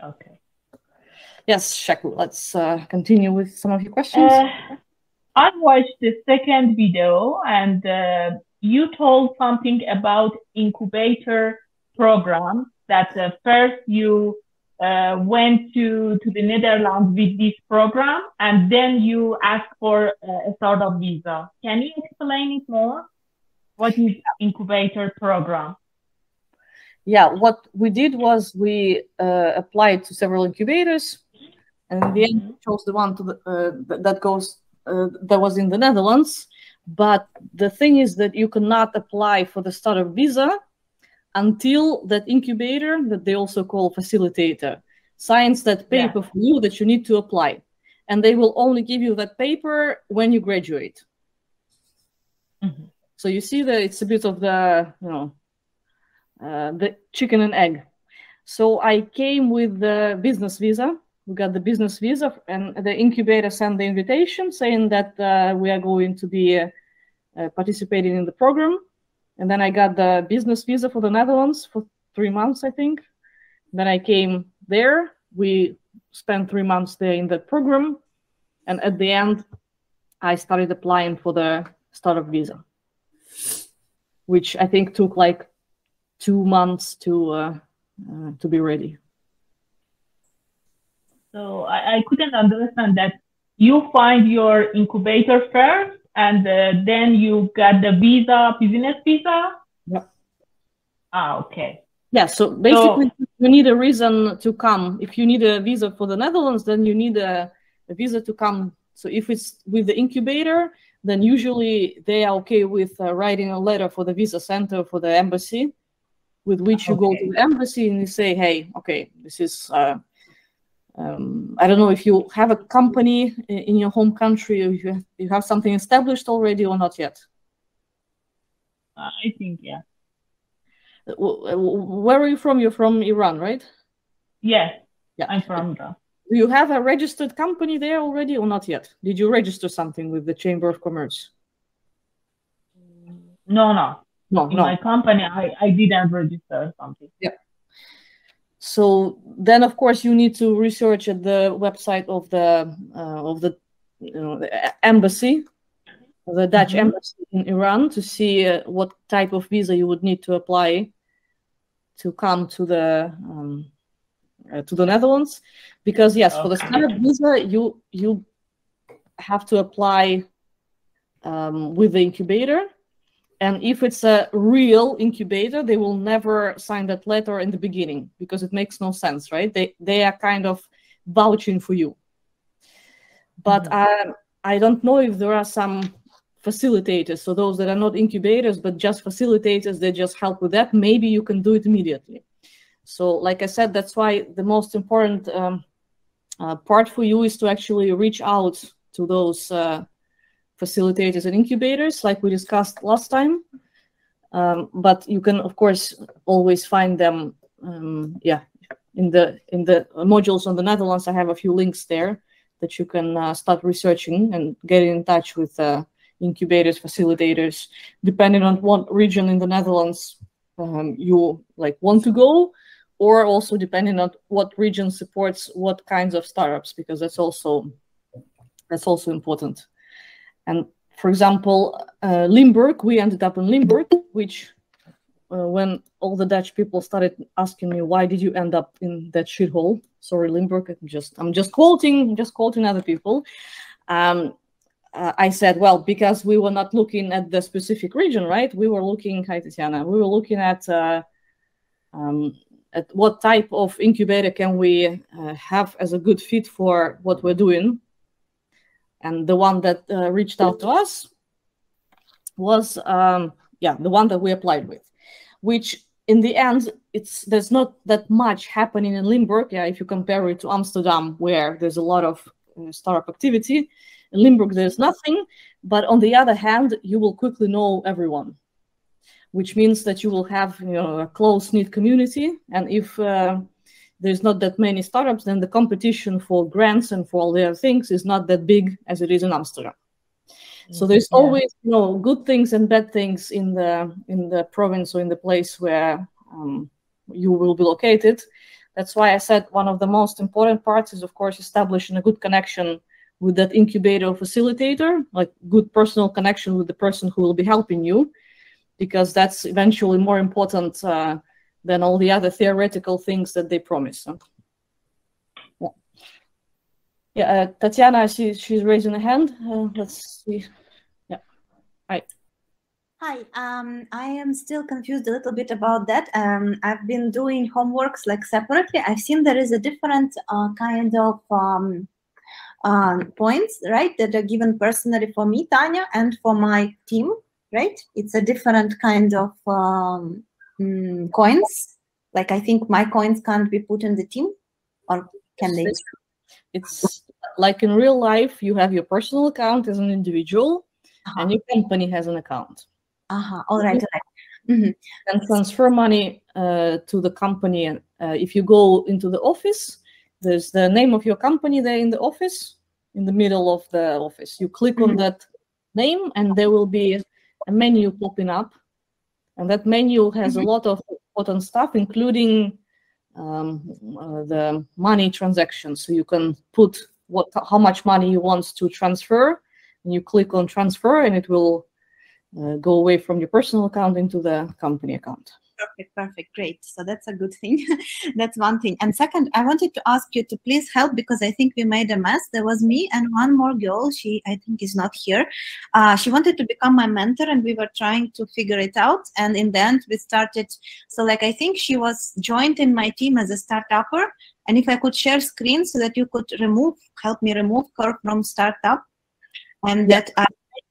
Okay. Yes, Shaku, let's continue with some of your questions. I watched the second video and you told something about incubator program that first you went to the Netherlands with this program and then you asked for a startup visa. Can you explain it more? What is incubator program? Yeah, what we did was we applied to several incubators, and in the end we chose the one that was in the Netherlands. But the thing is that you cannot apply for the startup visa until that incubator, that they also call facilitator, signs that paper for you that you need to apply. And they will only give you that paper when you graduate. So you see that it's a bit of the, the chicken and egg. So I came with the business visa. We got the business visa, and the incubator sent the invitation saying that we are going to be participating in the program. And then I got the business visa for the Netherlands for 3 months, I think. Then I came there. We spent 3 months there in that program. And at the end, I started applying for the startup visa, which I think took like 2 months to be ready. So I couldn't understand that. You find your incubator first, and then you got the visa, business visa? Yeah. Okay. Yeah, so basically you need a reason to come. If you need a visa for the Netherlands, then you need a visa to come. So if it's with the incubator, then usually they are okay with writing a letter for the visa center, for the embassy, with which you go to the embassy and you say, hey, okay, this is... I don't know if you have a company in your home country, or if you have something established already or not yet. I think, yeah. Where are you from? You're from Iran, right? Yes, yeah. I'm from Iran. Do you have a registered company there already or not yet? Did you register something with the Chamber of Commerce? No. In my company, I didn't register something. Yeah. So then, of course, you need to research at the website of the embassy, the Dutch embassy in Iran, to see what type of visa you would need to apply to come to the Netherlands. Because yes, for the startup visa, you have to apply with the incubator. And if it's a real incubator, they will never sign that letter in the beginning because it makes no sense, right? They are kind of vouching for you. But I don't know if there are some facilitators, so those that are not incubators, but just facilitators, they just help with that. Maybe you can do it immediately. So like I said, that's why the most important part for you is to actually reach out to those facilitators and incubators, like we discussed last time. But you can, of course, always find them. In the modules on the Netherlands, I have a few links there that you can start researching and get in touch with incubators, facilitators, depending on what region in the Netherlands you want to go, or also depending on what region supports what kinds of startups, because that's also important. And for example, Limburg, we ended up in Limburg, which when all the Dutch people started asking me, why did you end up in that shithole? Sorry, Limburg, I'm just quoting other people. I said, well, because we were not looking at the specific region, right? We were looking, hi Tatiana, we were looking at what type of incubator can we have as a good fit for what we're doing. And the one that reached out to us was, the one that we applied with, which in the end, there's not that much happening in Limburg. Yeah, if you compare it to Amsterdam, where there's a lot of startup activity. In Limburg, there's nothing. But on the other hand, you will quickly know everyone, which means that you will have a close-knit community. And if there's not that many startups, then the competition for grants and for all the other things is not that big as it is in Amsterdam. So there's always, good things and bad things in the province or in the place where you will be located. That's why I said one of the most important parts is, of course, establishing a good connection with that incubator facilitator, like good personal connection with the person who will be helping you, because that's eventually more important than all the other theoretical things that they promise. Yeah, Tatiana, she's raising a hand. Let's see. Yeah, hi. Hi, I am still confused a little bit about that. I've been doing homeworks like separately. I've seen there is a different kind of points, right, that are given personally for me, Tanya, and for my team, right? It's a different kind of coins. Like I think my coins can't be put in the team, or can they? It's like in real life, you have your personal account as an individual, and your company has an account. All right. And transfer money to the company. And if you go into the office, there's the name of your company there in the office, in the middle of the office. You click on that name, and there will be a menu popping up. And that menu has a lot of important stuff, including the money transactions. So you can put how much money you want to transfer, and you click on transfer, and it will go away from your personal account into the company account. Perfect, great. So that's a good thing. That's one thing. And second, I wanted to ask you to please help, because I think we made a mess. There was me and one more girl. She, I think, is not here. She wanted to become my mentor, and we were trying to figure it out. And in the end, we started. So like, I think she was joined in my team as a startupper. And if I could share screen so that you could help me remove her from startup. And that I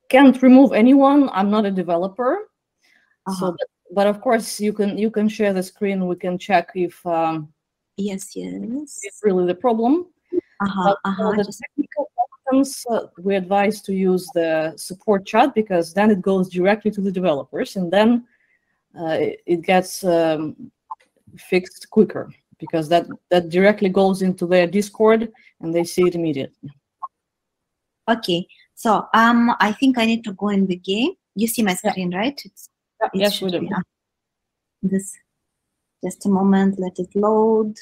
can't remove anyone. I'm not a developer. So, but of course you can share the screen. We can check if yes, it's really the problem. The technical options, we advise to use the support chat, because then it goes directly to the developers, and then it gets fixed quicker, because that directly goes into their Discord and they see it immediately. Okay. So I think I need to go in the game. You see my screen, right? Yes, we do. This, just a moment, let it load.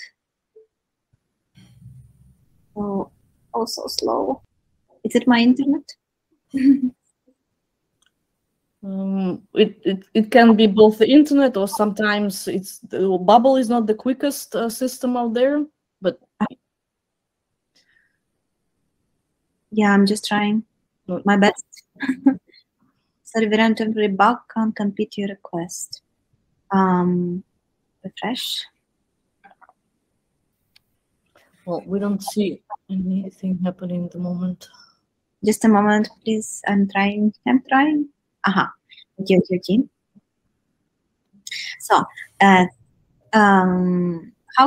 Oh, so slow. Is it my internet? It can be both the internet, or sometimes it's the Bubble is not the quickest system out there, but yeah, I'm just trying my best. Server and temporary bug can't complete your request. Refresh. Well, we don't see anything happening at the moment. Just a moment, please. I'm trying. Okay. So, how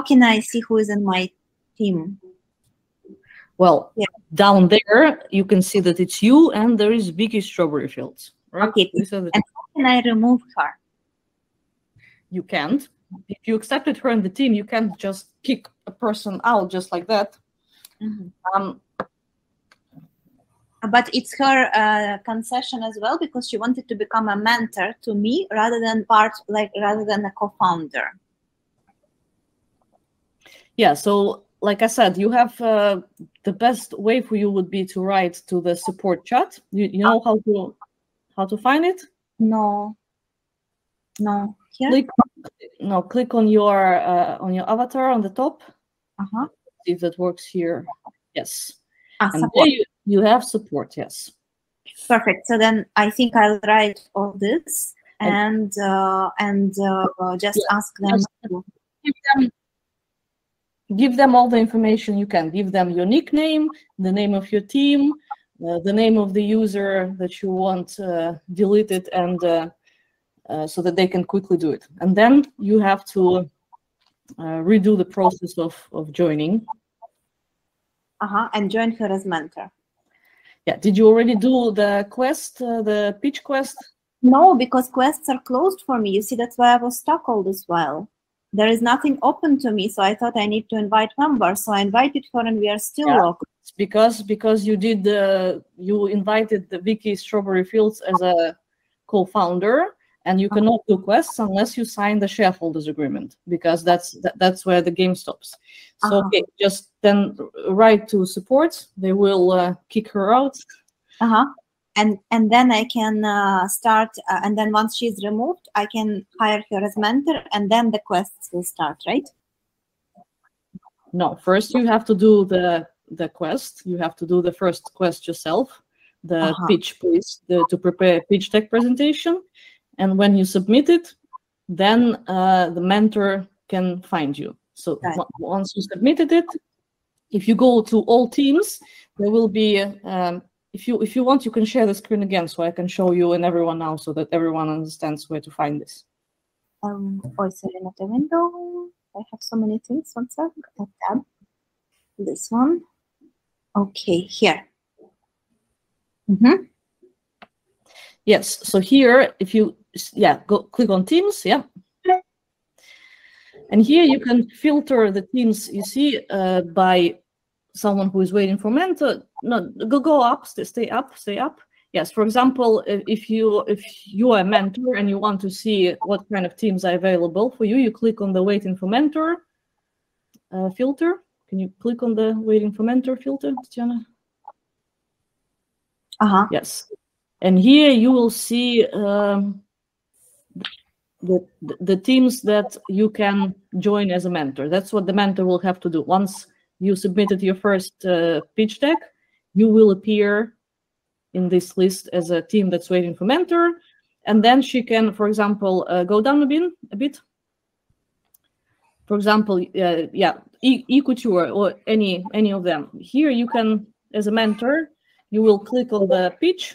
can I see who is in my team? Well, down there you can see that it's you, and there is Vicky Strawberry Fields. Right? Okay. And how can I remove her? You can't. If you accepted her in the team, you can't just kick a person out just like that. But it's her concession as well, because she wanted to become a mentor to me rather than a co-founder. Yeah. So, like I said, you have the best way for you would be to write to the support chat. You know how to find it? No. Here? Click on your avatar on the top. See if that works here. Yes. And there you have support. Yes. Perfect. So then I think I'll write all this and just ask them to give them all the information you can. Give them your nickname, the name of your team, the name of the user that you want deleted, and so that they can quickly do it. And then you have to redo the process of joining. And join her as mentor. Yeah. Did you already do the quest, the pitch quest? No, because quests are closed for me. You see, that's why I was stuck all this while. There is nothing open to me, so I thought I need to invite members. So I invited her, and we are still locked. Because you did you invited the Vicky Strawberry Fields as a co-founder, and you cannot do quests unless you sign the shareholders agreement, because that's where the game stops. So okay, just then write to support. They will kick her out. And then I can start, and then once she's removed, I can hire her as mentor, and then the quests will start, right? No, first you have to do the quest. You have to do the first quest yourself, the pitch, please, to prepare a pitch deck presentation. And when you submit it, then the mentor can find you. So once you submitted it, if you go to all teams, there will be, if you want, you can share the screen again so I can show you and everyone now so that everyone understands where to find this. Also in the window, I have so many things. One sec, tab. This one. Okay, here. Yes, so here, if you, go click on Teams, and here you can filter the teams you see by someone who is waiting for mentor. No, go up, stay up. Yes, for example, if you are a mentor and you want to see what kind of teams are available for you, you click on the waiting for mentor filter. Can you click on the waiting for mentor filter, Tatiana? Yes, and here you will see the teams that you can join as a mentor. That's what the mentor will have to do. Once you submitted your first pitch deck, you will appear in this list as a team that's waiting for mentor, and then she can, for example, go down a bit. For example, eCouture or any of them. Here you can, as a mentor, you will click on the pitch.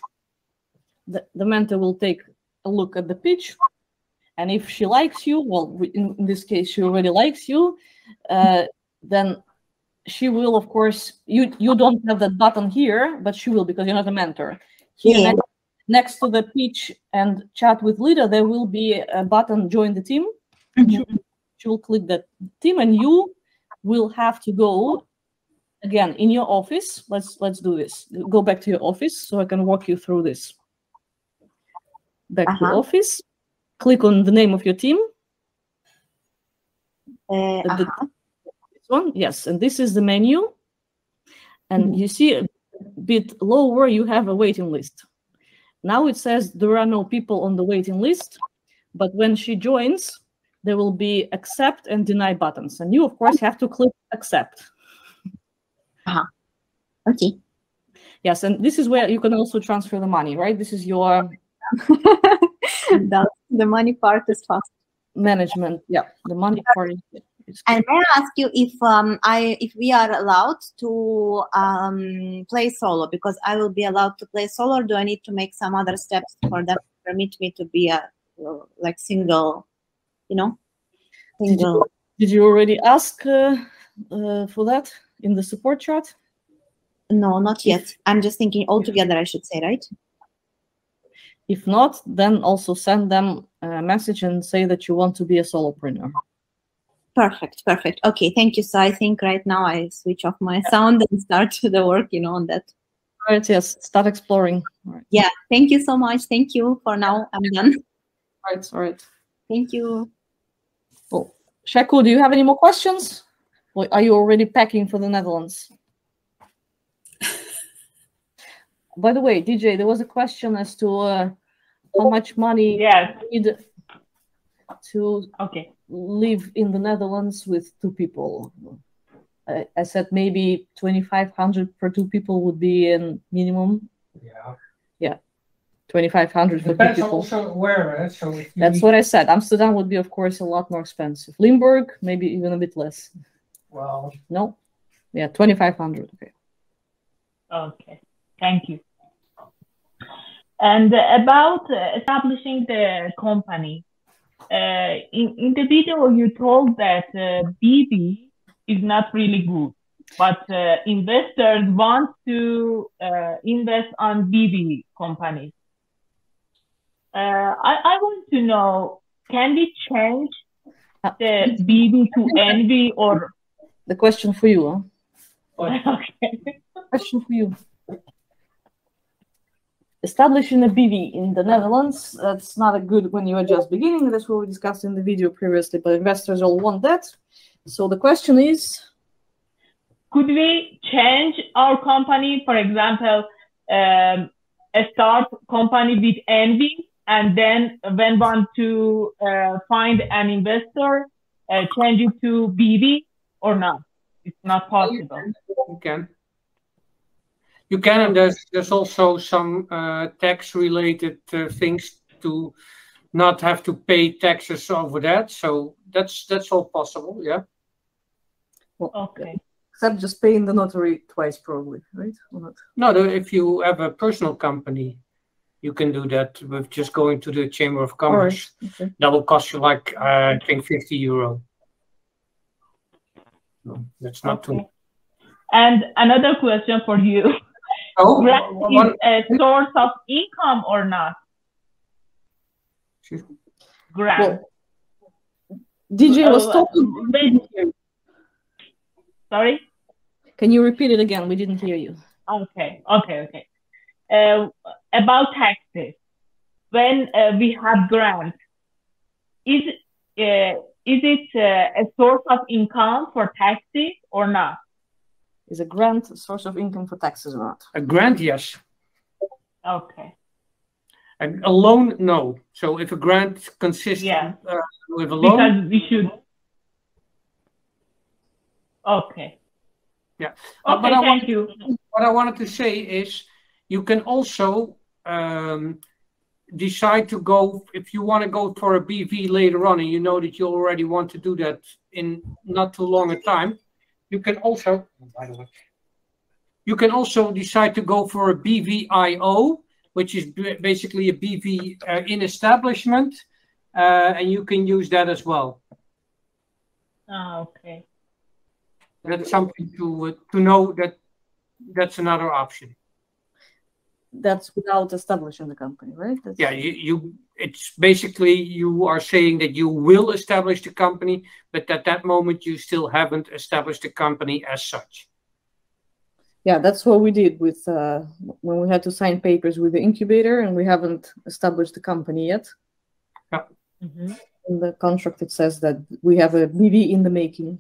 The mentor will take a look at the pitch, and if she likes you, well, in this case, she already likes you, then she will, of course, you don't have that button here, but she will, because you're not a mentor. Here next to the pitch and chat with leader, there will be a button, join the team. She will click that team, and you will have to go again in your office. Let's do this. Go back to your office so I can walk you through this. Back to office. Click on the name of your team. This one, yes, and this is the menu. And you see a bit lower, you have a waiting list. Now it says there are no people on the waiting list, but when she joins, there will be accept and deny buttons. And you, of course, have to click accept. Okay. Yes, and this is where you can also transfer the money, right? This is your... the money part is fast. Management, the money part. And may I ask you if we are allowed to play solo, because I will be allowed to play solo, or do I need to make some other steps for them to permit me to be a single, single? Did you already ask for that in the support chat? No, not yet. I'm just thinking altogether, I should say, right? If not, then also send them a message and say that you want to be a solopreneur. Perfect. Okay, thank you. So I think right now I switch off my sound and start the work, on that. Right, yes, start exploring. Right. Yeah, thank you so much. Thank you. For now, I'm done. All right. Thank you. Well, Shaku, do you have any more questions? Or are you already packing for the Netherlands? By the way, DJ, there was a question as to how much money you need to live in the Netherlands with 2 people. I said maybe 2,500 for 2 people would be a minimum. Yeah, 2,500 for 2 people. Also where, so that's what I said. Amsterdam would be, of course, a lot more expensive. Limburg, maybe even a bit less. Well, no, 2,500. Okay. Thank you. And about establishing the company, in the video you told that BB is not really good, but investors want to invest on BB companies. I want to know, can we change the BB to NB or? The question for you, huh? Okay. Question for you. establishing a BV in the Netherlands, that's not a good when you are just beginning. That's what we discussed in the video previously, but investors all want that. So the question is, could we change our company, for example, a start company with Envy, and then when want to find an investor, change it to BV or not? It's not possible. You can. You can, and there's also some tax-related things to not have to pay taxes over that. So that's all possible, yeah. Well, okay. Except just paying the notary twice, probably, right? Or not? No, if you have a personal company, you can do that with just going to the Chamber of Commerce. Right. Okay. That will cost you like I think €50. No, that's not too. And another question for you. Oh, grant is a source of income or not? Grant. Well, DJ was talking. Sorry? Can you repeat it again? We didn't hear you. Okay. About taxes. When we have grants, is it a source of income for taxes or not? Is a grant a source of income for taxes or not? A grant, yes. Okay. A loan, no. So if a grant consists with a loan, because we should. Okay. Yeah. Okay. But Thank you. What I wanted to say is, you can also decide to go, if you want to go for a BV later on, and you know that you already want to do that in not too long a time. You can also, by the way, you can also decide to go for a BVIO, which is basically a BV in establishment, and you can use that as well. Okay. That's something to know that that's another option. That's without establishing the company, right? That's... Yeah, it's basically you are saying that you will establish the company, but at that moment you still haven't established the company as such. Yeah, that's what we did with when we had to sign papers with the incubator, and we haven't established the company yet. Yeah. Mm-hmm. In the contract, it says that we have a BV in the making.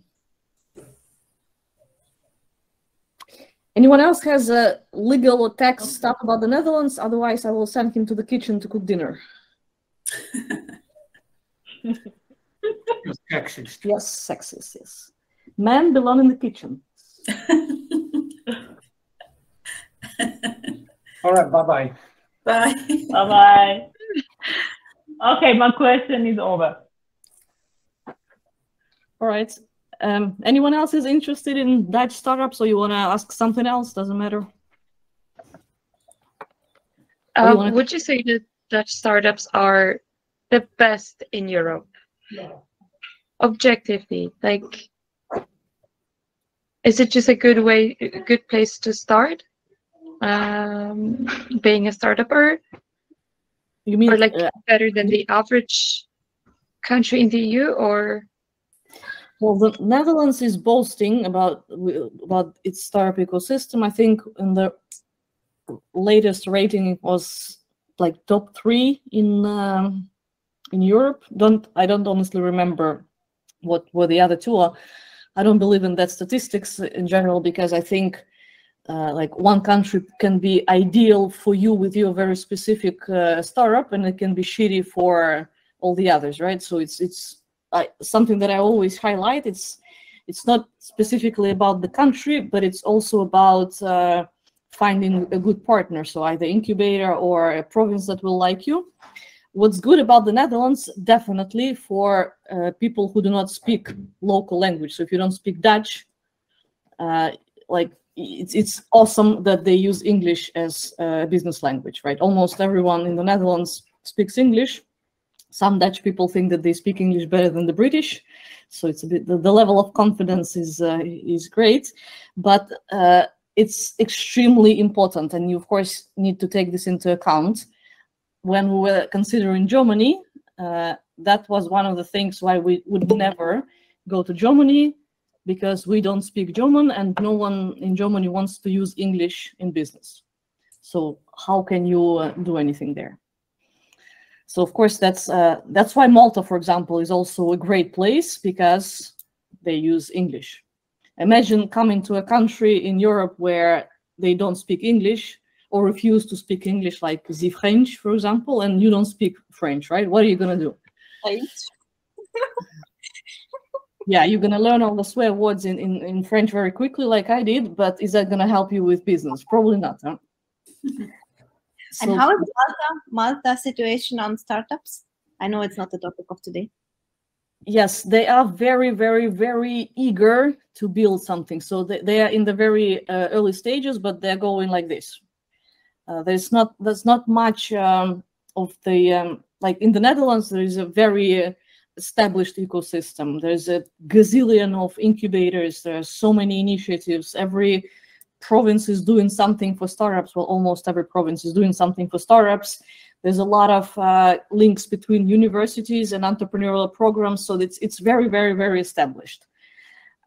Anyone else has a legal or tax stuff about the Netherlands? Otherwise, I will send him to the kitchen to cook dinner. Sexist. Yes, sexist, yes. Men belong in the kitchen. All right, bye-bye. Bye. Bye-bye. Okay, my question is over. All right. Anyone else is interested in Dutch startups, or you want to ask something else? Doesn't matter. Would you say that Dutch startups are the best in Europe? Objectively, like, is it just a good place to start? Being a startupper? You mean, or like better than the average country in the EU, or? Well, the Netherlands is boasting about its startup ecosystem. I think in the latest rating it was like top 3 in Europe. I don't honestly remember what were the other 2 are. I don't believe in that statistics in general, because I think like one country can be ideal for you with your very specific startup, and it can be shitty for all the others, right? So it's something that I always highlight. It's not specifically about the country, but it's also about finding a good partner. So either incubator or a province that will like you. What's good about the Netherlands, definitely for people who do not speak local language. So if you don't speak Dutch, like it's awesome that they use English as a business language, right? Almost everyone in the Netherlands speaks English. Some Dutch people think that they speak English better than the British, so it's a bit the level of confidence is great, but it's extremely important, and you of course need to take this into account. When we were considering Germany, that was one of the things why we would never go to Germany, because we don't speak German and no one in Germany wants to use English in business. So how can you do anything there? So of course that's why Malta, for example, is also a great place, because they use English. Imagine coming to a country in Europe where they don't speak English or refuse to speak English, like the French, for example, and you don't speak French, right? What are you going to do? Yeah, you're going to learn all the swear words in French very quickly, like I did, but is that going to help you with business? Probably not. Huh? And how is Malta situation on startups? I know it's not the topic of today. Yes, they are very, very, very eager to build something. So they are in the very early stages, but they're going like this. There's not much of the like in the Netherlands. There is a very established ecosystem. There's a gazillion of incubators. There are so many initiatives. Every province is doing something for startups. Well, almost every province is doing something for startups. There's a lot of links between universities and entrepreneurial programs. So it's very, very, very established.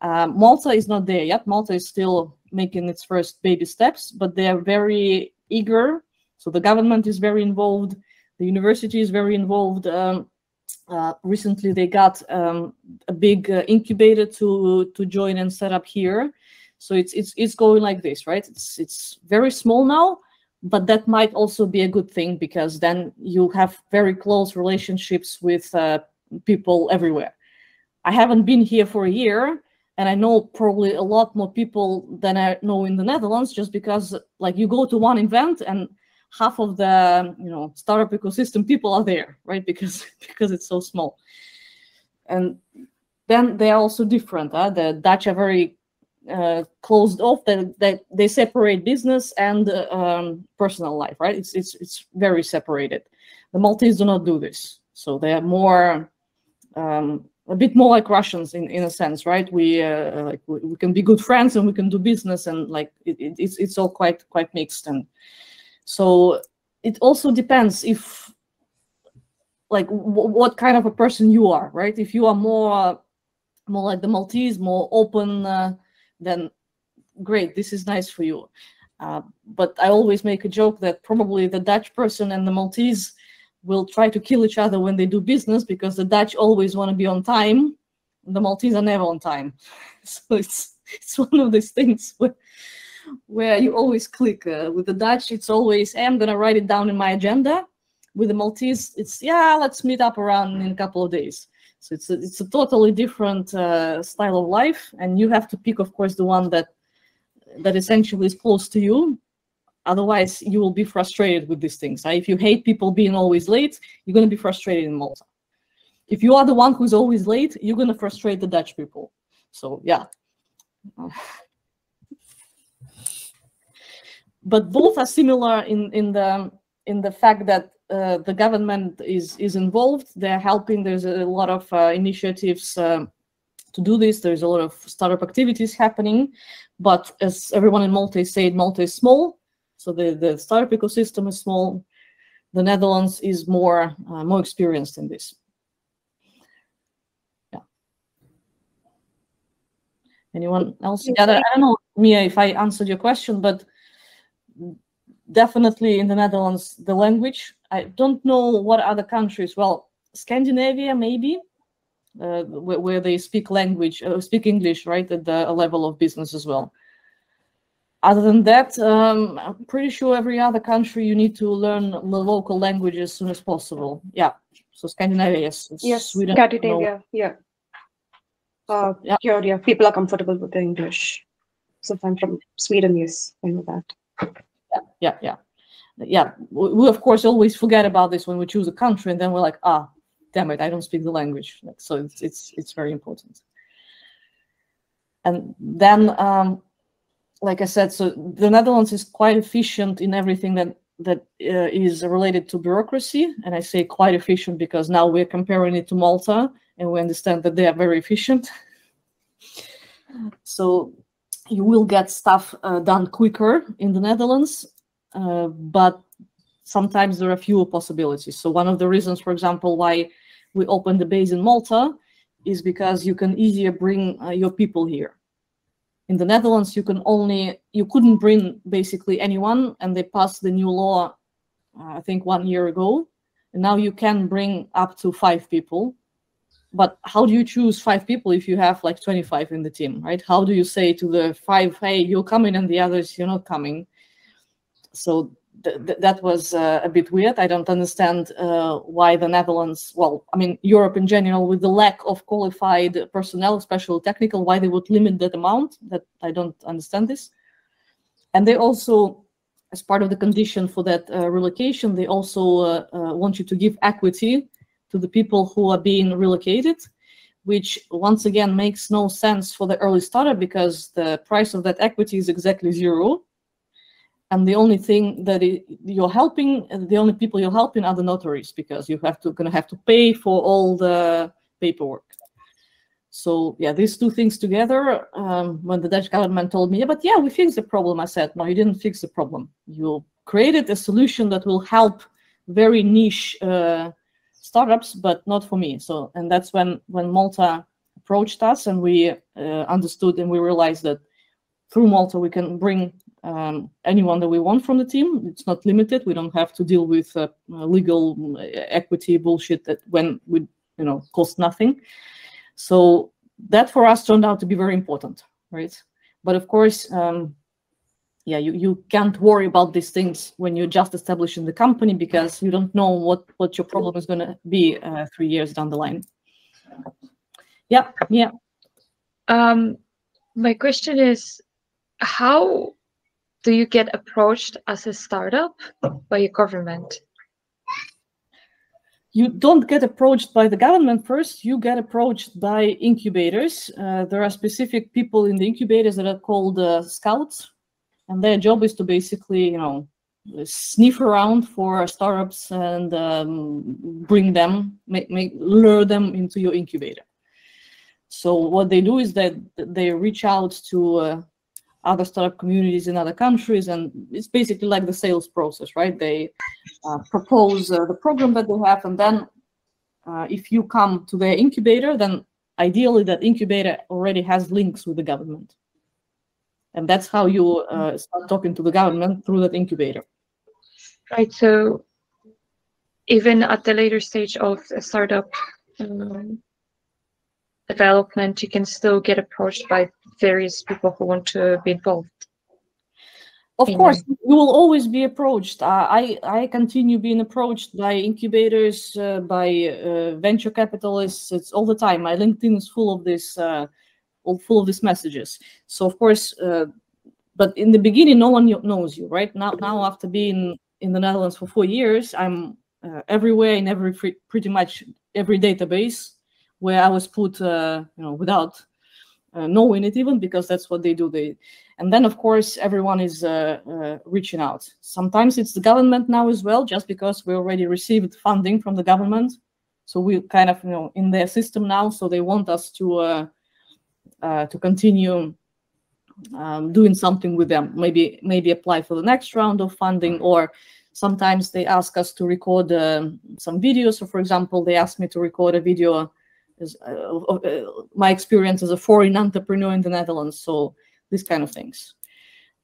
Malta is not there yet. Malta is still making its first baby steps, but they are very eager. So the government is very involved. The university is very involved. Recently, they got a big incubator to join and set up here. So it's going like this, right? It's very small now, but that might also be a good thing, because then you have very close relationships with people everywhere. I haven't been here for a year, and I know probably a lot more people than I know in the Netherlands, just because like you go to one event and half of the startup ecosystem people are there, right? Because it's so small. And then they are also different. The Dutch are very closed off. That they separate business and personal life, right? It's very separated. The Maltese do not do this, so they are more a bit more like Russians in a sense, right? We can be good friends and we can do business, and like it's all quite mixed. And so it also depends if like what kind of a person you are, right? If you are more like the Maltese, more open, then great, this is nice for you. But I always make a joke that probably the Dutch person and the Maltese will try to kill each other when they do business, because the Dutch always want to be on time, and the Maltese are never on time. So it's one of these things where you always click. With the Dutch, it's always, hey, I'm going to write it down in my agenda. With the Maltese, it's, yeah, let's meet up around in a couple of days. So it's a totally different style of life, and you have to pick, of course, the one that essentially is close to you. Otherwise, you will be frustrated with these things. If you hate people being always late, you're going to be frustrated in Malta. If you are the one who's always late, you're going to frustrate the Dutch people. So yeah. But both are similar in the fact that the government is involved. They're helping. There's a lot of initiatives to do this. There's a lot of startup activities happening. But as everyone in Malta said, Malta is small. So the startup ecosystem is small. The Netherlands is more experienced in this. Yeah. Anyone else? Yeah, I don't know, Mia, if I answered your question, but definitely in the Netherlands, the language. I don't know what other countries. Well, Scandinavia maybe, where they speak speak English, right, at the level of business as well. Other than that, I'm pretty sure every other country you need to learn the local language as soon as possible. Yeah. So Scandinavia, yes. Yes. Sweden, Scandinavia, yeah. Yeah. Yeah. People are comfortable with the English. So I'm from Sweden, yes, I know that. Yeah. We of course always forget about this when we choose a country, and then we're like, damn it, I don't speak the language. So it's very important. And then, like I said, so the Netherlands is quite efficient in everything that is related to bureaucracy. And I say quite efficient because now we're comparing it to Malta, and we understand that they are very efficient. So you will get stuff done quicker in the Netherlands, but sometimes there are fewer possibilities. So one of the reasons, for example, why we opened the base in Malta is because you can easier bring your people here. In the Netherlands, you couldn't bring basically anyone, and they passed the new law, I think 1 year ago, and now you can bring up to 5 people. But how do you choose 5 people if you have like 25 in the team, right? How do you say to the 5, hey, you're coming, and the others, you're not coming? So that was a bit weird. I don't understand why the Netherlands, well, I mean, Europe in general, with the lack of qualified personnel, especially technical, why they would limit that amount. That I don't understand this. And they also, as part of the condition for that relocation, they also want you to give equity to the people who are being relocated, which once again makes no sense for the early startup, because the price of that equity is exactly 0. And the only thing that you're helping, the only people you're helping are the notaries, because you gonna have to pay for all the paperwork. So yeah, these two things together, when the Dutch government told me, yeah, but yeah, we fixed the problem, I said, no, you didn't fix the problem. You created a solution that will help very niche startups, but not for me. So, and that's when Malta approached us, and we understood, and we realized that through Malta we can bring anyone that we want from the team. It's not limited. We don't have to deal with legal equity bullshit that when we, cost nothing. So that for us turned out to be very important, right? But of course, yeah, you can't worry about these things when you're just establishing the company, because you don't know what your problem is going to be 3 years down the line. Yeah. My question is, how do you get approached as a startup by a government? You don't get approached by the government first. You get approached by incubators. There are specific people in the incubators that are called scouts, and their job is to basically, sniff around for startups and bring them, lure them into your incubator. So what they do is that they reach out to other startup communities in other countries, and it's basically like the sales process, right? They propose the program that they have, and then if you come to their incubator, then ideally that incubator already has links with the government, and that's how you start talking to the government, through that incubator. Right. So even at the later stage of a startup development, you can still get approached by various people who want to be involved. Of course, you will always be approached. I continue being approached by incubators, by venture capitalists. It's all the time. My LinkedIn is full of this, these messages. So of course, but in the beginning, no one knows you, right? Now after being in the Netherlands for 4 years, I'm everywhere in pretty much every database where I was put, without knowing it even, because that's what they do. And then of course everyone is reaching out. Sometimes it's the government now as well, just because we already received funding from the government, so we kind of in their system now. So they want us to continue doing something with them. Maybe apply for the next round of funding, or sometimes they ask us to record some videos. So for example, they asked me to record a video my experience as a foreign entrepreneur in the Netherlands. So these kind of things.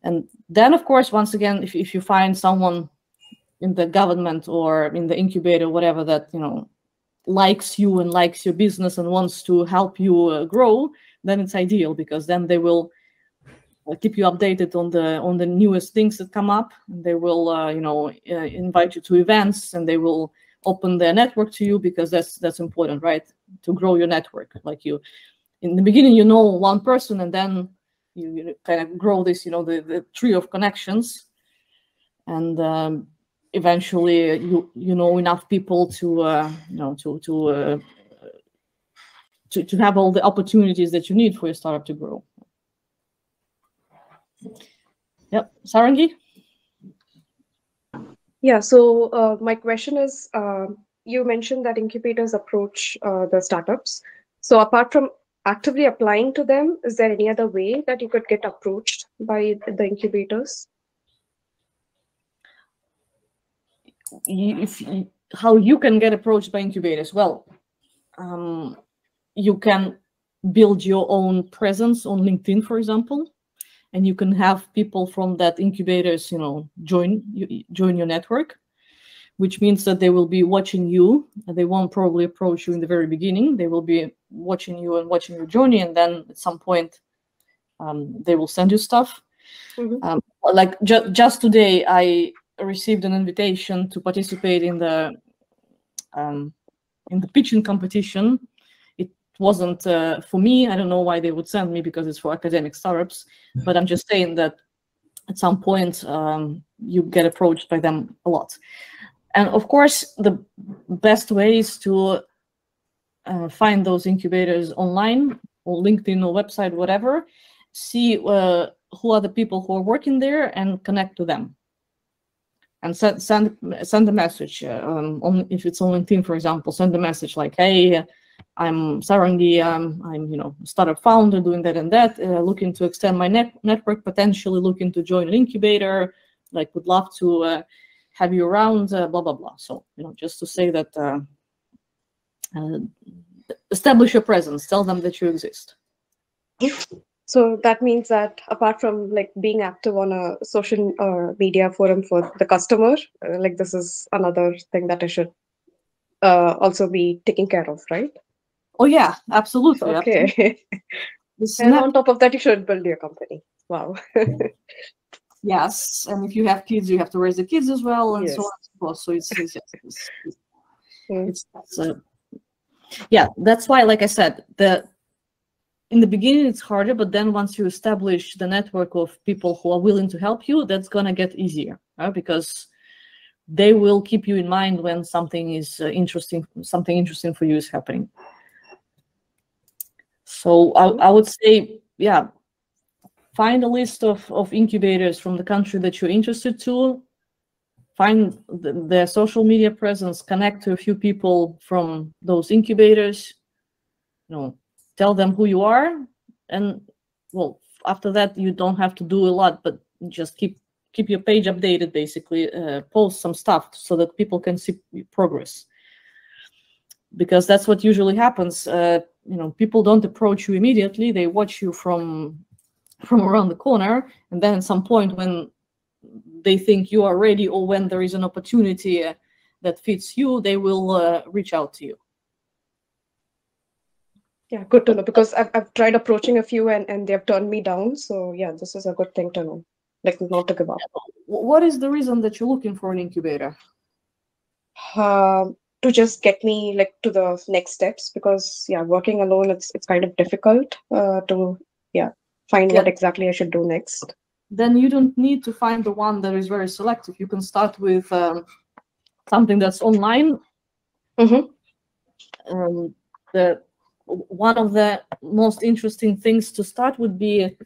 And then of course, once again, if you find someone in the government or in the incubator, whatever, that likes you and likes your business and wants to help you grow, then it's ideal, because then they will keep you updated on the newest things that come up. They will invite you to events, and they will open their network to you, because that's important, right? To grow your network. Like in the beginning, one person, and then you kind of grow this, the tree of connections, and eventually you know enough people to have all the opportunities that you need for your startup to grow. Yep, Sarangi. Yeah, so my question is, you mentioned that incubators approach the startups. So apart from actively applying to them, is there any other way that you could get approached by the incubators? How you can get approached by incubators? Well, you can build your own presence on LinkedIn, for example, and you can have people from that incubators, join your network, which means that they will be watching you. They won't probably approach you in the very beginning. They will be watching you and watching your journey, and then at some point, they will send you stuff. Mm-hmm. Like just today, I received an invitation to participate in the pitching competition. It wasn't for me. I don't know why they would send me, because it's for academic startups. But I'm just saying that at some point you get approached by them a lot. And of course, the best way is to find those incubators online or LinkedIn or website, whatever. See who are the people who are working there and connect to them. And send a message. If it's on LinkedIn, for example, send a message like, "Hey, I'm Sarangi. I'm startup founder doing that and that. Looking to extend my network. Potentially looking to join an incubator. Like, would love to have you around. Blah blah blah." So just to say that, establish your presence. Tell them that you exist. So that means that apart from like being active on a social media forum for the customer, like this is another thing that I should also be taking care of, right? Oh yeah, absolutely. Okay. Absolutely. And on top of that, you should build your company. Wow. Yes, and if you have kids, you have to raise the kids as well, and Yes. so on and so forth. So yeah, that's why, like I said, in the beginning it's harder, but then once you establish the network of people who are willing to help you, that's gonna get easier, right? Because they will keep you in mind when something is interesting for you is happening. So I would say, yeah, find a list of incubators from the country that you're interested to. Find their social media presence. Connect to a few people from those incubators. Tell them who you are, and well, after that you don't have to do a lot, but just keep your page updated. Basically, post some stuff so that people can see progress. Because that's what usually happens. People don't approach you immediately. They watch you from around the corner, and then at some point when they think you are ready, or when there is an opportunity that fits you, they will reach out to you. Yeah, good to know, because I've tried approaching a few and they've turned me down. So yeah, this is a good thing to know. Like, not to give up. What is the reason that you're looking for an incubator? To just get me like to the next steps, because yeah, working alone it's kind of difficult to find what exactly I should do next. Then you don't need to find the one that is very selective. You can start with something that's online. Mm-hmm. One of the most interesting things to start would be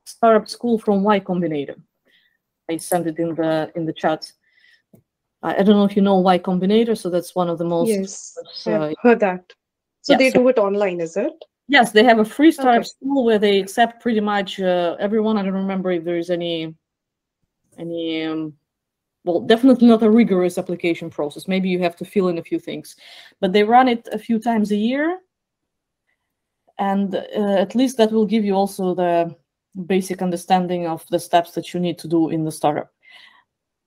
startup school from Y Combinator. I sent it in the chat. I don't know if you know Y Combinator, so that's one of the most. Yes, I've heard that. So they do it online, is it? Yes, they have a free startup school where they accept pretty much everyone. I don't remember if there is any well, definitely not a rigorous application process. Maybe you have to fill in a few things, but they run it a few times a year. And at least that will give you also the basic understanding of the steps that you need to do in the startup.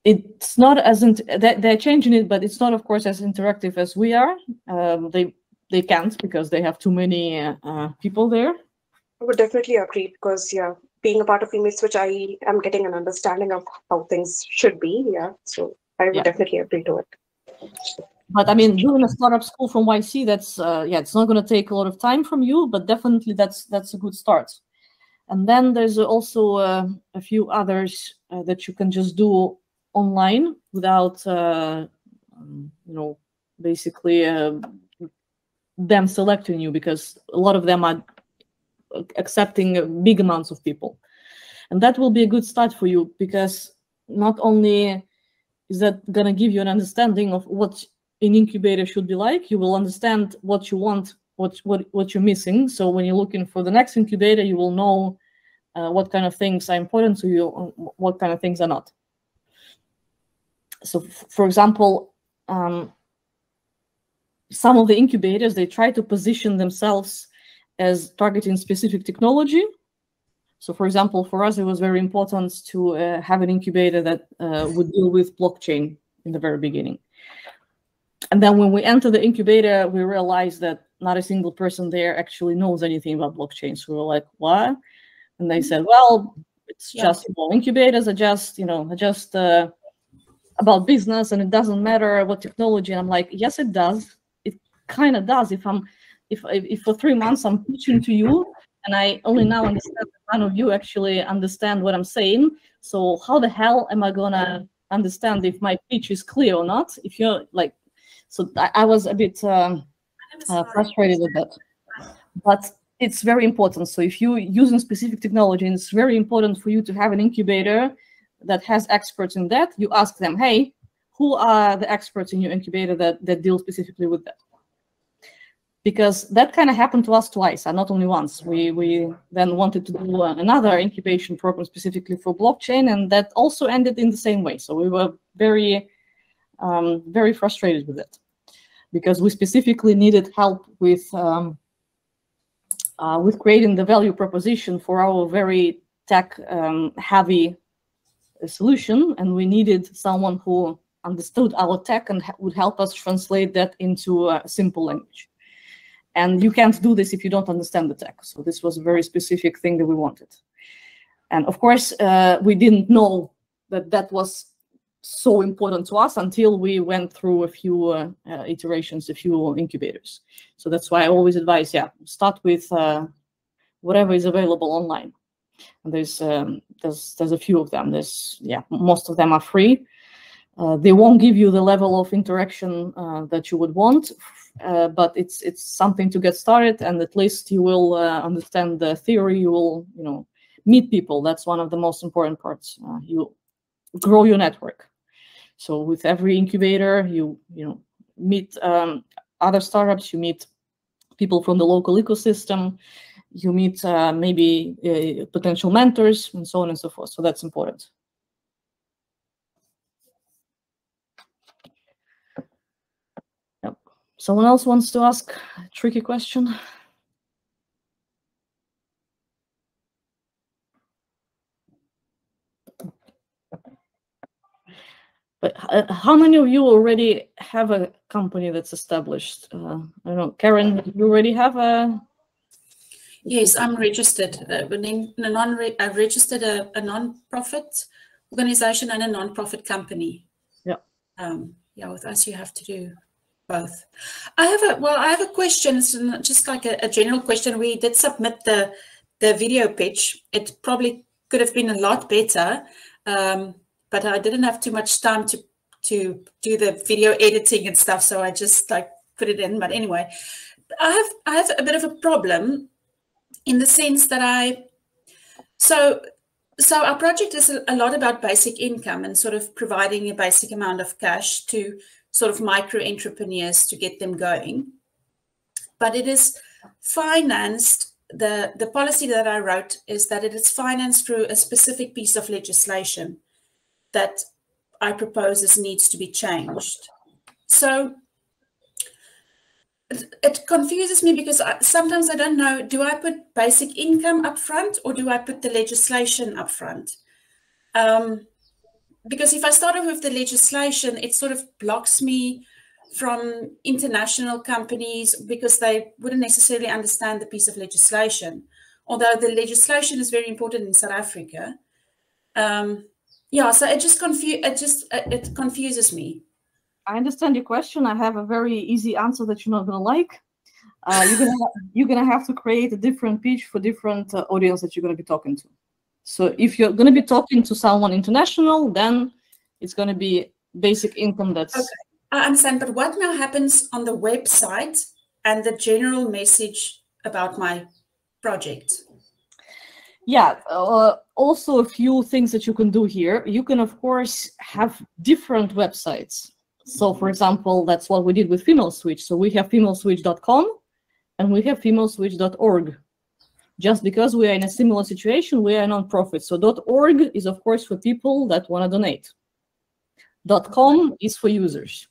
It's not as they're changing it, but it's not, of course, as interactive as we are. They can't, because they have too many people there. I would definitely agree, because being a part of Image Switch, I am getting an understanding of how things should be. Yeah, so I would definitely agree to it. But I mean, doing a startup school from YC, that's it's not going to take a lot of time from you, but definitely that's a good start. And then there's also a few others that you can just do online without basically them selecting you, because a lot of them are accepting big amounts of people. And that will be a good start for you, because not only is that going to give you an understanding of what an incubator should be like, you will understand what you want, what you're missing. So when you're looking for the next incubator, you will know what kind of things are important to you, what kind of things are not. So for example, some of the incubators, they try to position themselves as targeting specific technology. So, for example, for us, it was very important to have an incubator that would deal with blockchain in the very beginning. And then when we entered the incubator, we realized that not a single person there actually knows anything about blockchain. So we were like, what? And they said, well, it's just, incubators are just, about business, and it doesn't matter what technology. And I'm like, yes, it does. It kind of does. If for 3 months I'm pitching to you, and I only now understand that none of you actually understand what I'm saying. So how the hell am I gonna understand if my pitch is clear or not? If you're like, so I was a bit frustrated with that. But it's very important. So if you're using specific technology, it's very important for you to have an incubator that has experts in that. You ask them, hey, who are the experts in your incubator that deal specifically with that? Because that kind of happened to us twice, and not only once. We then wanted to do another incubation program specifically for blockchain, and that also ended in the same way. So we were very, very frustrated with it, because we specifically needed help with creating the value proposition for our very tech-heavy solution, and we needed someone who understood our tech and would help us translate that into a simple language. And you can't do this if you don't understand the tech. So this was a very specific thing that we wanted. And of course, we didn't know that that was so important to us until we went through a few iterations, a few incubators. So that's why I always advise, start with whatever is available online. And there's a few of them. Most of them are free. They won't give you the level of interaction that you would want, but it's something to get started, and at least you will understand the theory. You will meet people. That's one of the most important parts. You grow your network. So with every incubator, you meet other startups. You meet people from the local ecosystem. You meet maybe potential mentors, and so on and so forth. So that's important. Someone else wants to ask a tricky question? But how many of you already have a company that's established? I don't know, Karen, you already have a? Yes, I'm registered. I've registered a non-profit organization and a non-profit company. Yeah. With us, you have to do both. I have a question. It's just like a general question. We did submit the video pitch. It probably could have been a lot better, but I didn't have too much time to do the video editing and stuff, so I just put it in. But anyway, I have a bit of a problem in the sense that so our project is a lot about basic income and sort of providing a basic amount of cash to sort of micro entrepreneurs to get them going. But it is financed, the policy that I wrote is that it is financed through a specific piece of legislation that I propose needs to be changed. So it confuses me because sometimes I don't know, do I put basic income up front or do I put the legislation up front? Because if I start off with the legislation, it sort of blocks me from international companies because they wouldn't necessarily understand the piece of legislation. Although the legislation is very important in South Africa. So it confuses me. I understand your question. I have a very easy answer that you're not going to like. You're gonna have to create a different pitch for different audience that you're going to be talking to. So if you're going to be talking to someone international, then it's going to be basic income. That's okay. I understand, but what now happens on the website and the general message about my project? Yeah, also a few things that you can do here. You can, of course, have different websites. So, for example, that's what we did with Female Switch. So we have femaleswitch.com and we have femaleswitch.org. Just because we are in a similar situation, we are a non-profit. So .org is, of course, for people that want to donate. .com is for users.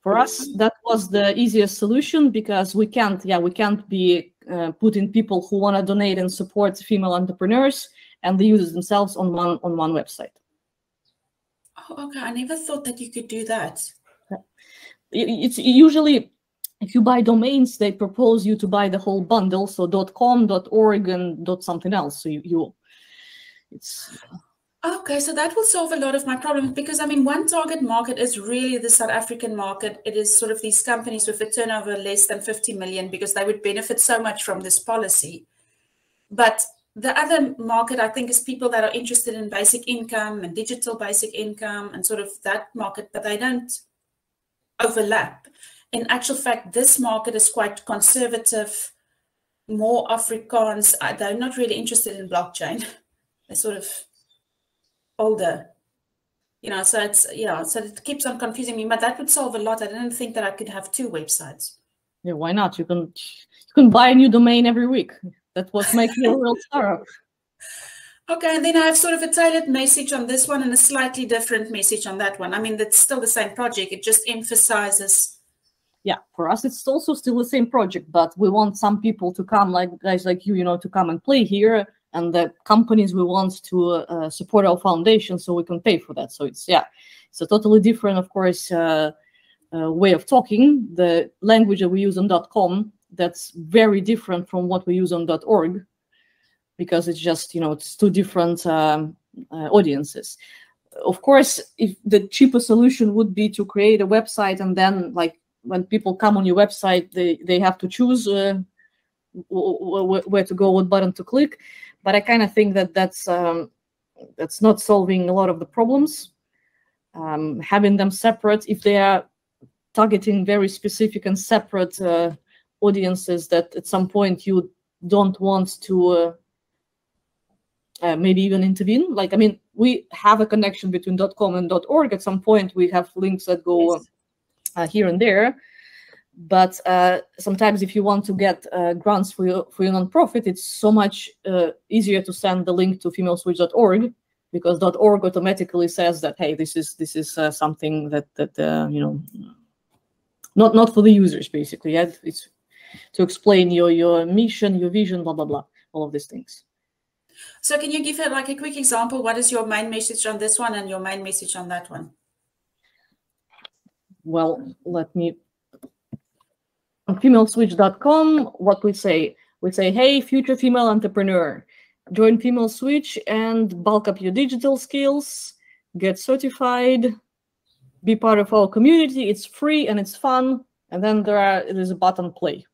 For us, that was the easiest solution because we can't be putting people who want to donate and support female entrepreneurs and the users themselves on one website. Oh, okay. I never thought that you could do that. It's usually, if you buy domains, they propose you to buy the whole bundle, so .com, .org, and .something else. So it's. Okay, so that will solve a lot of my problems because, I mean, one target market is really the South African market. It is sort of these companies with a turnover less than 50 million because they would benefit so much from this policy. But the other market, I think, is people that are interested in basic income and digital basic income and sort of that market, but they don't overlap. In actual fact, this market is quite conservative, more Afrikaans. They're not really interested in blockchain. They're sort of older, so it's, so it keeps on confusing me, but that would solve a lot. I didn't think that I could have 2 websites. Yeah, why not? You can buy a new domain every week. That's what makes you a real startup. Okay, and then I have sort of a tailored message on this one and a slightly different message on that one. I mean, that's still the same project. It just emphasizes. Yeah, for us, it's also still the same project, but we want some people to come, like guys like you, to come and play here. And the companies we want to support our foundation, so we can pay for that. So it's a totally different, of course, way of talking. The language that we use on .com, that's very different from what we use on .org, because it's just, it's 2 different audiences. Of course, if the cheaper solution would be to create a website and then, like, when people come on your website, they have to choose where to go, what button to click. But I kind of think that that's not solving a lot of the problems. Having them separate, if they are targeting very specific and separate audiences that at some point you don't want to maybe even intervene. Like, I mean, we have a connection between .com and .org. At some point, we have links that go here and there. But sometimes if you want to get grants for your nonprofit, it's so much easier to send the link to femaleswitch.org, because .org automatically says that, hey, this is something that not for the users, basically. Yeah? It's to explain your mission, your vision, blah blah blah, all of these things. So can you give a quick example? What is your main message on this one and your main message on that one? Well, let me. On femaleswitch.com, what we say? We say, hey, future female entrepreneur, join Female Switch and bulk up your digital skills, get certified, be part of our community. It's free and it's fun. And then there's a button play.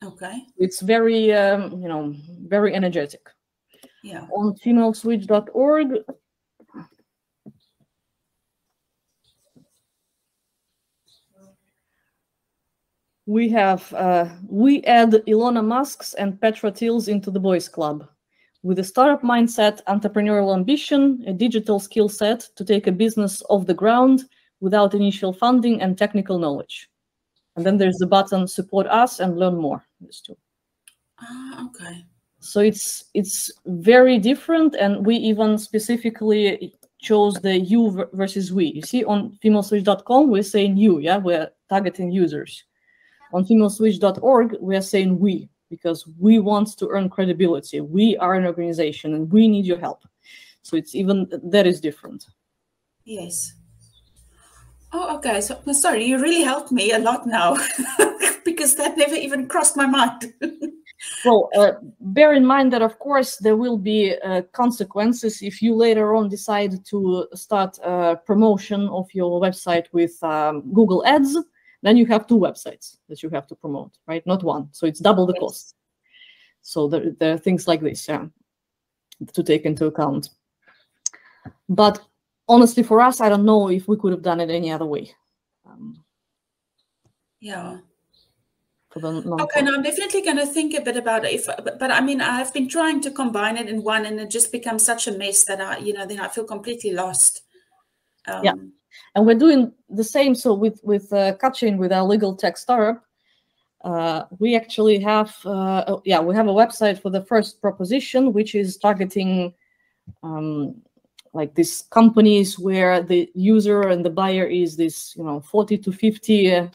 Okay. It's very, very energetic. Yeah. On femaleswitch.org, we have we add Ilona Musks and Petra Tills into the boys club with a startup mindset, entrepreneurial ambition, a digital skill set to take a business off the ground without initial funding and technical knowledge. And then there's the button support us and learn more. These 2. Okay. So it's very different, and we even specifically chose the you versus we. You see, on femaleswitch.com we're saying you, we're targeting users. On femaleswitch.org, we are saying we, because we want to earn credibility. We are an organization and we need your help. So it's even, that is different. Yes. Oh, okay. So, sorry, you really helped me a lot now because that never even crossed my mind. Well, bear in mind that, of course, there will be consequences if you later on decide to start promotion of your website with Google Ads. Then you have 2 websites that you have to promote, right? Not 1. So it's double the cost. So there are things like this, to take into account. But honestly, for us, I don't know if we could have done it any other way. Yeah. Okay, now I'm definitely going to think a bit about it. But I mean, I've been trying to combine it in one, and it just becomes such a mess that then I feel completely lost. And we're doing the same. So with Kachin, with our legal tech startup, we actually have we have a website for the first proposition, which is targeting like these companies where the user and the buyer is this 40 to 50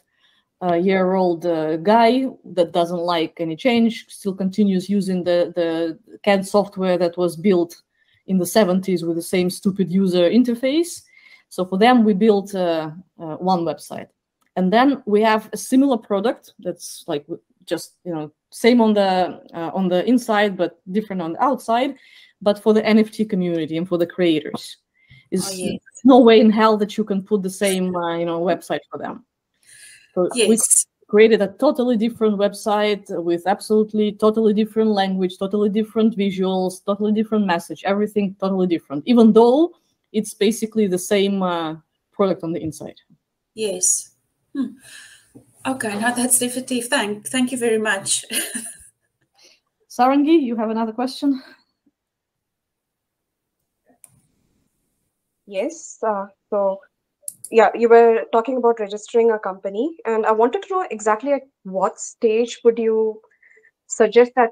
year old guy that doesn't like any change, still continues using the CAD software that was built in the 70s with the same stupid user interface. So for them, we built one website. And then we have a similar product that's like just same on the inside but different on the outside, but for the NFT community and for the creators. There's no way in hell that you can put the same website for them. So we created a totally different website with absolutely totally different language, totally different visuals, totally different message, everything totally different, even though it's basically the same product on the inside. Yes. Okay, now that's definitive. Thank you very much. Sarangi, you have another question? Yes. So, yeah, you were talking about registering a company, and I wanted to know exactly at what stage would you suggest that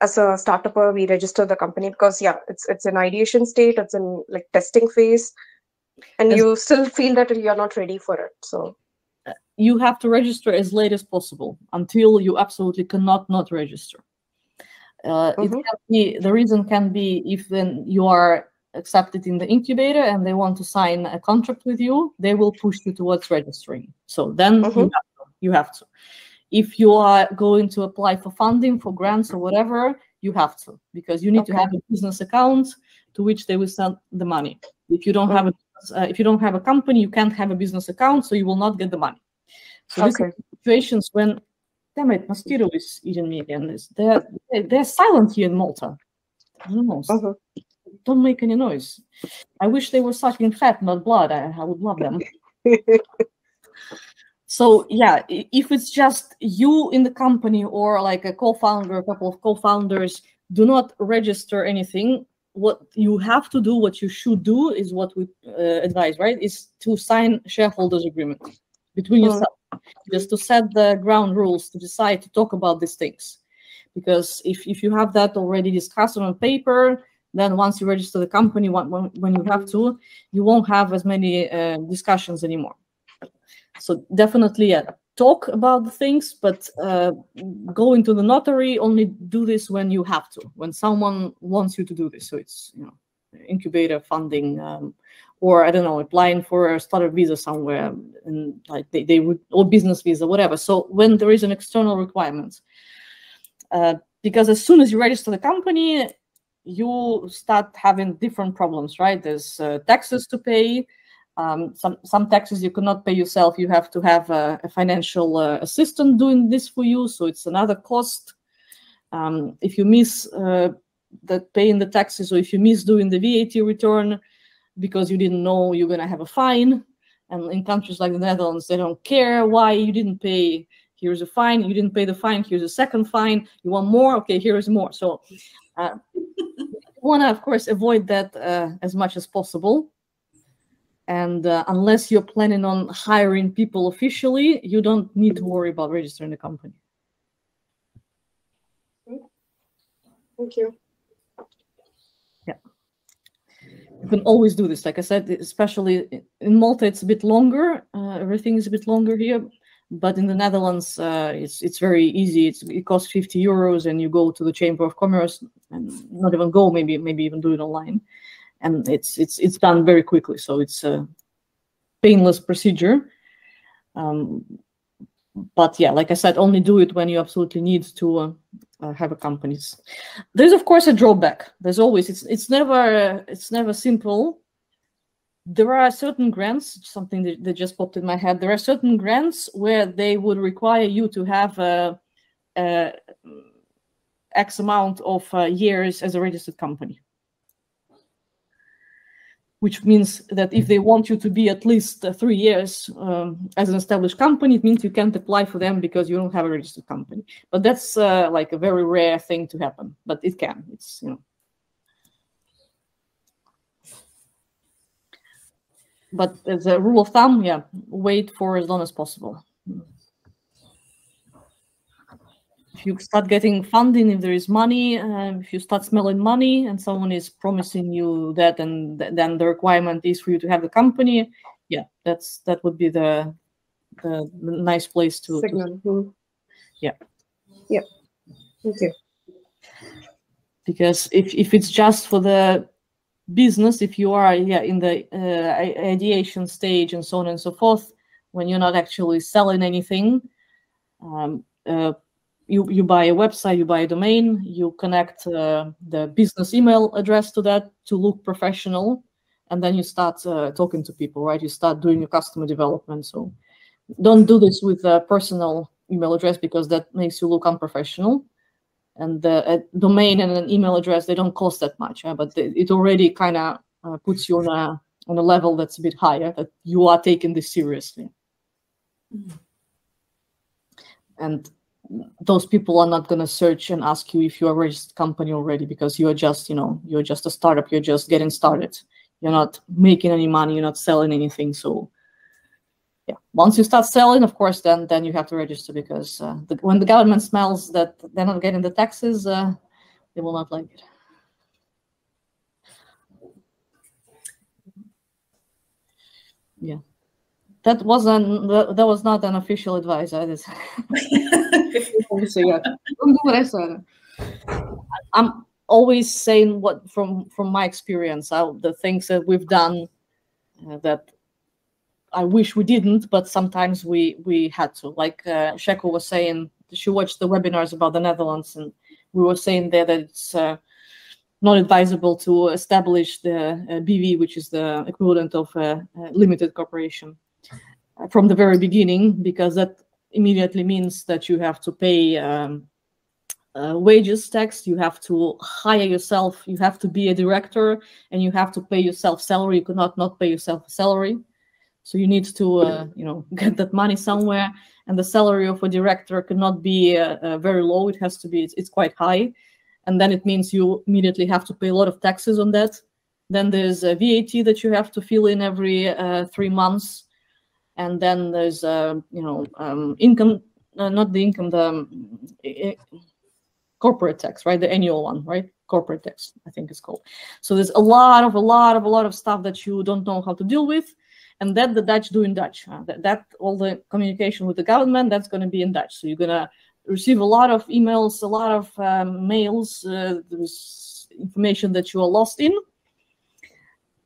as a startupper we register the company? Because yeah, it's an ideation state, it's in like testing phase, and you still feel that you're not ready for it. So you have to register as late as possible until you absolutely cannot not register. It can be, the reason can be if then you are accepted in the incubator and they want to sign a contract with you, they will push you towards registering. So then you have to. If you are going to apply for funding, for grants or whatever, you have to, because you need to have a business account to which they will send the money. If you don't have a company, you can't have a business account, so you will not get the money. So these are situations when, damn it, mosquito is eating me again. They're silent here in Malta. I don't know. Don't make any noise. I wish they were sucking fat, not blood. I would love them. So yeah, if it's just you in the company or like a co-founder, a couple of co-founders, do not register anything. What you have to do, what you should do is what we advise, right? Is to sign shareholders agreement between yourself, just to set the ground rules, to decide to talk about these things. Because if you have that already discussed on paper, then once you register the company, when you have to, you won't have as many discussions anymore. So definitely, talk about the things, but go into the notary, only do this when you have to, when someone wants you to do this. So it's incubator funding, or I don't know, applying for a startup visa somewhere, and like they would, or business visa, whatever. So when there is an external requirement, because as soon as you register the company, you start having different problems, right? There's taxes to pay. Some taxes you cannot pay yourself. You have to have a financial assistant doing this for you, so it's another cost. If you miss paying the taxes, or if you miss doing the VAT return because you didn't know, you're going to have a fine. And in countries like the Netherlands, they don't care why you didn't pay. Here's a fine. You didn't pay the fine. Here's a second fine. You want more? Okay, here is more. So you want to, of course, avoid that as much as possible. And unless you're planning on hiring people officially, you don't need to worry about registering the company. Thank you. Yeah. You can always do this. Like I said, especially in Malta, it's a bit longer. Everything is a bit longer here. But in the Netherlands, it's very easy. It costs 50 euros, and you go to the Chamber of Commerce, and not even go, maybe even do it online. And it's done very quickly, so it's a painless procedure. But yeah, like I said, only do it when you absolutely need to have a company. There's of course a drawback. There's always it's never simple. There are certain grants. Something that just popped in my head. There are certain grants where they would require you to have X amount of years as a registered company. Which means that if they want you to be at least 3 years as an established company, it means you can't apply for them because you don't have a registered company. But that's like a very rare thing to happen. But it can. It's But as a rule of thumb, yeah, wait for as long as possible. If you start getting funding, if there is money, if you start smelling money and someone is promising you that, and then the requirement is for you to have the company, yeah, that would be the nice place to signal. Yeah. Yeah. Okay. Because if it's just for the business, if you are in the ideation stage and so on and so forth, when you're not actually selling anything, you buy a website, you buy a domain, you connect the business email address to that to look professional, and then you start talking to people, right? You start doing your customer development. So don't do this with a personal email address, because that makes you look unprofessional. And a domain and an email address, they don't cost that much, but it already kind of puts you on a level that's a bit higher, that you are taking this seriously. And those people are not going to search and ask you if you're a registered company already, because you're just, you're just a startup. You're just getting started. You're not making any money. You're not selling anything. So yeah, once you start selling, of course, then you have to register, because when the government smells that they're not getting the taxes, they will not like it. Yeah, that was not an official advice. Obviously, yeah. Don't do what I said. I'm always saying what from my experience, the things that we've done that I wish we didn't, but sometimes we had to. Like Sheko was saying, she watched the webinars about the Netherlands, and we were saying there that it's not advisable to establish the BV, which is the equivalent of a limited corporation, from the very beginning, because that immediately means that you have to pay wages tax, you have to hire yourself, you have to be a director, and you have to pay yourself salary. You cannot not pay yourself a salary. So you need to, get that money somewhere, and the salary of a director cannot be very low. It has to be, it's quite high, and then it means you immediately have to pay a lot of taxes on that. Then there's a VAT that you have to fill in every 3 months, and then there's income, not the income, the corporate tax, right? The annual one, right? Corporate tax, I think it's called. So there's a lot of stuff that you don't know how to deal with. And that the Dutch do in Dutch. That all the communication with the government, that's going to be in Dutch. So you're going to receive a lot of emails, a lot of mails. There's information that you are lost in.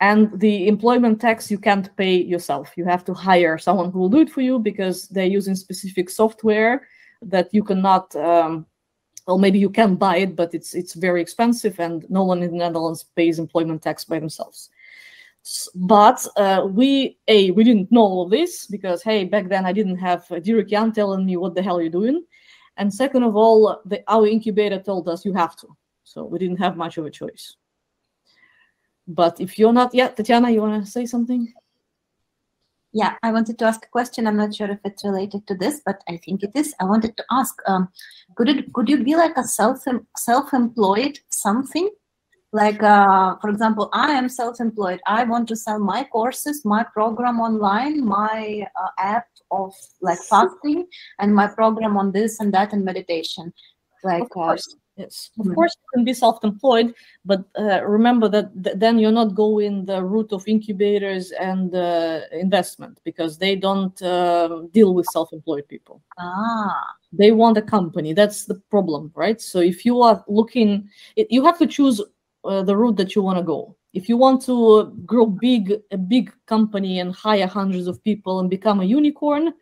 And the employment tax you can't pay yourself. You have to hire someone who will do it for you, because they're using specific software that you cannot, well, maybe you can buy it, but it's very expensive, and no one in the Netherlands pays employment tax by themselves. But we didn't know all this, because hey, back then I didn't have Dirk Jan telling me what the hell you're doing, and second of all, our incubator told us you have to, so we didn't have much of a choice. But if you're not yet, Tatiana, you want to say something? Yeah, I wanted to ask a question. I'm not sure if it's related to this, but I think it is. I wanted to ask, could you be like a self-employed something? Like, for example, I am self-employed. I want to sell my courses, my program online, my app of like fasting, and my program on this and that and meditation. Like, of course, yes, of course you can be self-employed, but remember that then you're not going the route of incubators and investment, because they don't deal with self-employed people. They want a company. That's the problem, right? So if you are looking, you have to choose the route that you want to go. If you want to grow a big company and hire hundreds of people and become a unicorn,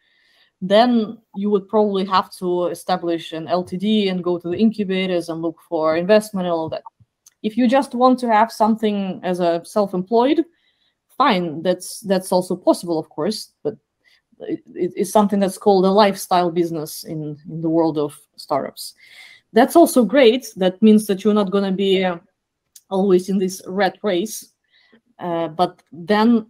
then you would probably have to establish an LTD and go to the incubators and look for investment and all of that. If you just want to have something as a self-employed, fine, that's also possible, of course, but it's something that's called a lifestyle business in the world of startups. That's also great. That means that you're not going to be always in this rat race, but then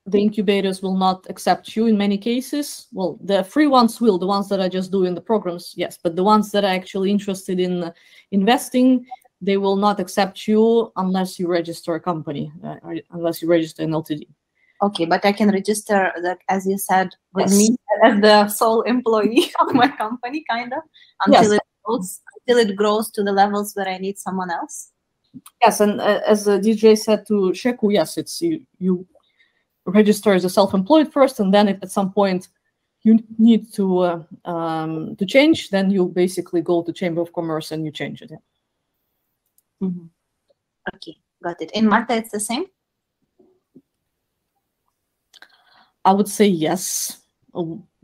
the incubators will not accept you in many cases. Well, the free ones will, the ones that are just doing the programs, yes, but the ones that are actually interested in investing, they will not accept you unless you register a company, or unless you register an LTD. Okay, but I can register, as you said, with me as the sole employee of my company, kind of, until it's until it grows to the levels where I need someone else? Yes, and as the DJ said to Sheku, yes, it's you register as a self-employed first, and then if at some point you need to change, then you basically go to Chamber of Commerce and you change it. Yeah. Mm-hmm. Okay, got it. In Malta, it's the same? I would say yes.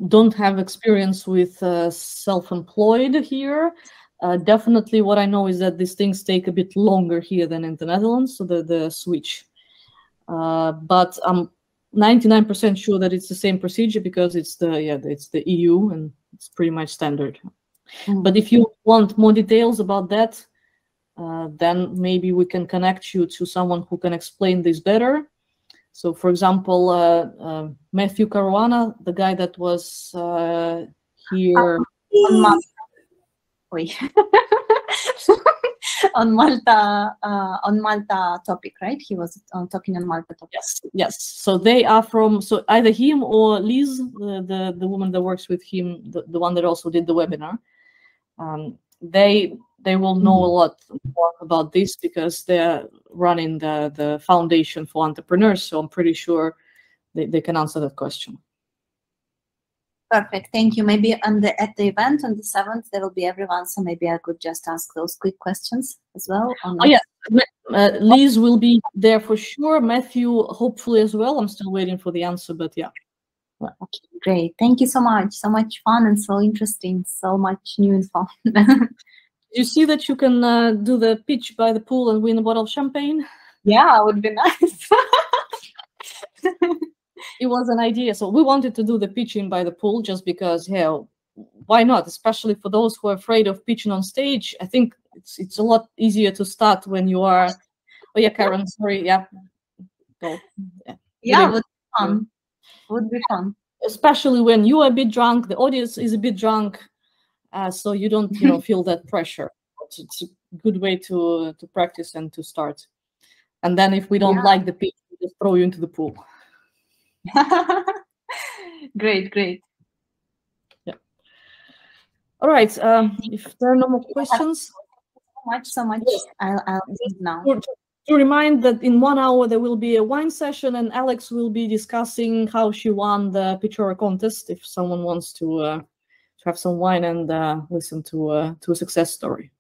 Don't have experience with self-employed here. Definitely what I know is that these things take a bit longer here than in the Netherlands, so the switch. But I'm 99% sure that it's the same procedure because it's the EU and it's pretty much standard. Mm-hmm. But if you want more details about that, then maybe we can connect you to someone who can explain this better. So, for example, Matthew Caruana, the guy that was here on Malta topic, right? He was talking on Malta topic. Yes. So they are from either him or Liz, the woman that works with him, the one that also did the webinar. They will know a lot more about this because they're running the Foundation for Entrepreneurs. So I'm pretty sure they can answer that question. Perfect. Thank you. Maybe at the event on the 7th, there will be everyone. So maybe I could just ask those quick questions as well. Oh, yeah. Liz will be there for sure. Matthew, hopefully as well. I'm still waiting for the answer, but yeah. Okay, great. Thank you so much. So much fun and so interesting. So much new info. You see that you can do the pitch by the pool and win a bottle of champagne? Yeah, it would be nice. It was an idea. So we wanted to do the pitching by the pool just because, why not? Especially for those who are afraid of pitching on stage. I think it's a lot easier to start when you are. Oh yeah, Karen, sorry. Yeah. Go. Yeah, it would be fun. Would be fun. Especially when you are a bit drunk, the audience is a bit drunk, so you don't, feel that pressure. It's a good way to practice and to start. And then if we don't like the pitch, we just throw you into the pool. Great. Yeah. All right. If there are no more questions. So much. Yes. I'll leave now. To remind that in 1 hour there will be a wine session, and Alex will be discussing how she won the Pitchora contest. If someone wants to have some wine and listen to a success story.